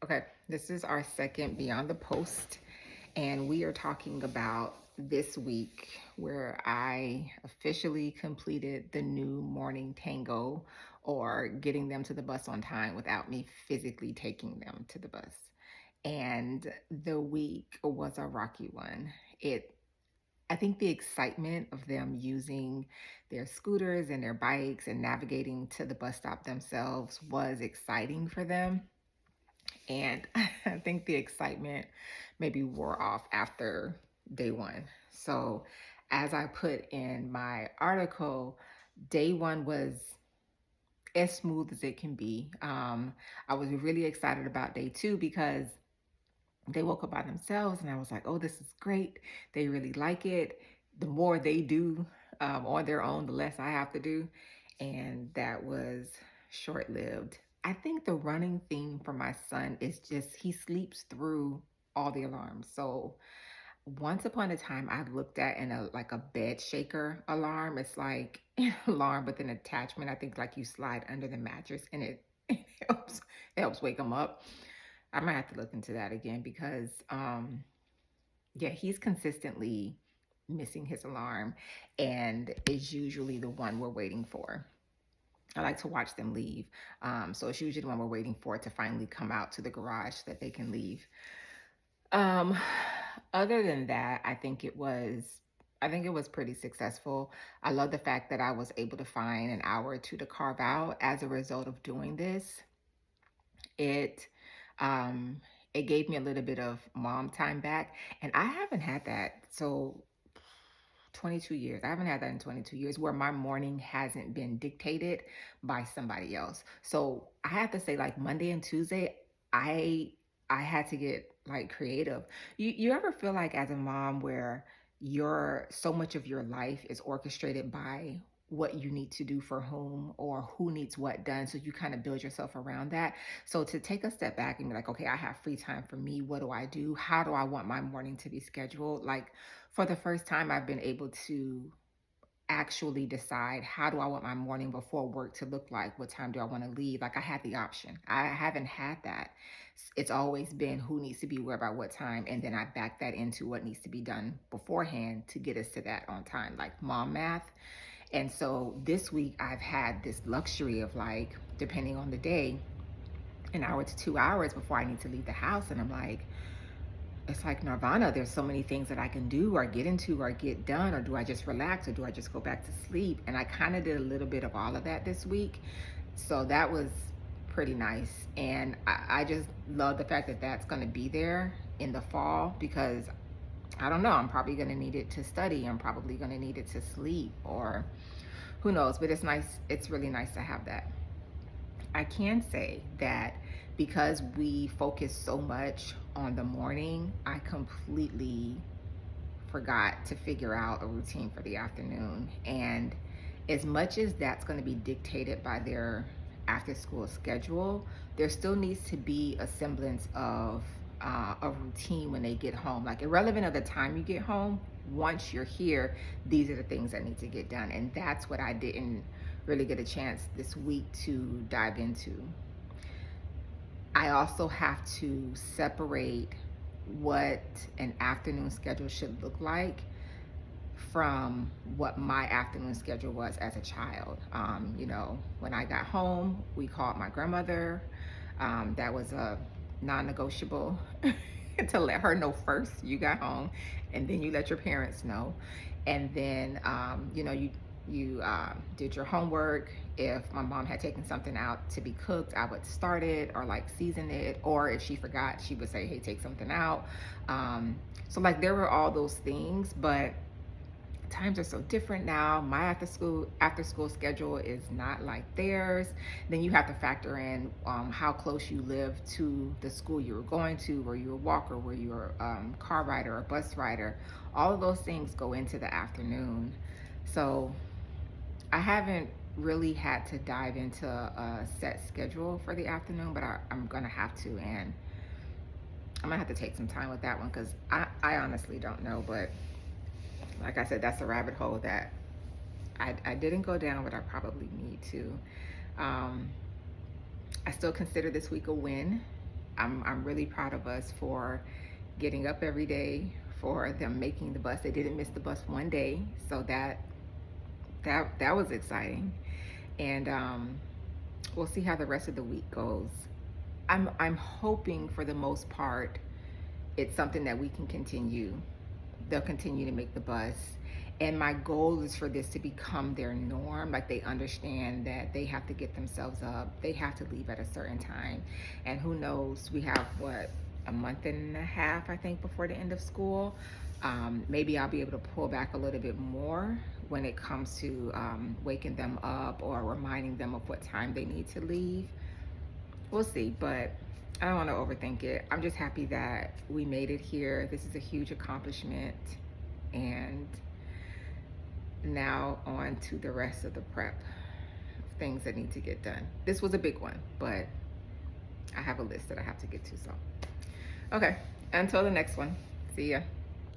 Okay, this is our second Beyond the Post, and we are talking about this week where I officially completed the new morning tango or getting them to the bus on time without me physically taking them to the bus. And the week was a rocky one. I think the excitement of them using their scooters and their bikes and navigating to the bus stop themselves was exciting for them, and I think the excitement maybe wore off after day one. So, as I put in my article, day one was as smooth as it can be. I was really excited about day two because they woke up by themselves, and I was like, oh, this is great. They really like it. The more they do on their own, the less I have to do. And that was short lived. I think the running theme for my son is just he sleeps through all the alarms. So once upon a time, I looked at in a like a bed shaker alarm. It's like an alarm with an attachment. I think like you slide under the mattress and it helps it helps wake him up. I might have to look into that again because yeah, he's consistently missing his alarm and is usually the one we're waiting for. I like to watch them leave. So it's usually the one we're waiting for to finally come out to the garage so that they can leave. Um, Other than that, I think it was pretty successful. I love the fact that I was able to find an hour or two to carve out as a result of doing this. It um it gave me a little bit of mom time back, and I haven't had that. So 22 years. I haven't had that in 22 years where my morning hasn't been dictated by somebody else. So I have to say, like Monday and Tuesday, I I had to get like creative. You ever feel like as a mom where your so much of your life is orchestrated by what you need to do for whom or who needs what done, so you kind of build yourself around that. So to take a step back and be like, okay, I have free time for me. What do I do? How do I want my morning to be scheduled? Like for the first time, I've been able to actually decide how do I want my morning before work to look like? What time do I want to leave? Like I had the option. I haven't had that. It's always been who needs to be where by what time. And then I back that into what needs to be done beforehand to get us to that on time, like mom math. And so this week I've had this luxury of like, depending on the day, an hour to 2 hours before I need to leave the house. And I'm like, it's like nirvana. There's so many things that I can do or get into or get done, or do I just relax or do I just go back to sleep? And I kind of did a little bit of all of that this week. So that was pretty nice. And I just love the fact that that's going to be there in the fall because I don't know, I'm probably going to need it to study. I'm probably going to need it to sleep or who knows, but it's nice. It's really nice to have that. I can say that because we focus so much on the morning, I completely forgot to figure out a routine for the afternoon. And as much as that's going to be dictated by their after school schedule, there still needs to be a semblance of a routine when they get home. Like, irrelevant of the time you get home, once you're here, these are the things that need to get done. And that's what I didn't really get a chance this week to dive into. I also have to separate what an afternoon schedule should look like from what my afternoon schedule was as a child. When I got home, we called my grandmother. That was a non negotiable to let her know first you got home, and then you let your parents know. And then, you did your homework. If my mom had taken something out to be cooked, I would start it or like season it. Or if she forgot, she would say, hey, take something out. So, like, there were all those things, but times are so different now. My after school schedule is not like theirs. Then you have to factor in how close you live to the school you were going to, were you a walker, were you a car rider or bus rider. All of those things go into the afternoon. So I haven't really had to dive into a set schedule for the afternoon, but I'm gonna have to, and I'm gonna have to take some time with that one because I honestly don't know. But like I said, that's a rabbit hole that I didn't go down, but I probably need to. Um, I still consider this week a win. I'm really proud of us for getting up every day, for them making the bus. They didn't miss the bus one day, so that was exciting. And we'll see how the rest of the week goes. I'm hoping for the most part it's something that we can continue. They'll continue to make the bus. And my goal is for this to become their norm. Like they understand that they have to get themselves up, they have to leave at a certain time. And who knows, we have what, a month and a half, I think, before the end of school. Maybe I'll be able to pull back a little bit more when it comes to waking them up or reminding them of what time they need to leave. We'll see, but I don't want to overthink it. I'm just happy that we made it here. This is a huge accomplishment. And now on to the rest of the prep, things that need to get done. This was a big one, but I have a list that I have to get to. So, okay, until the next one. See ya.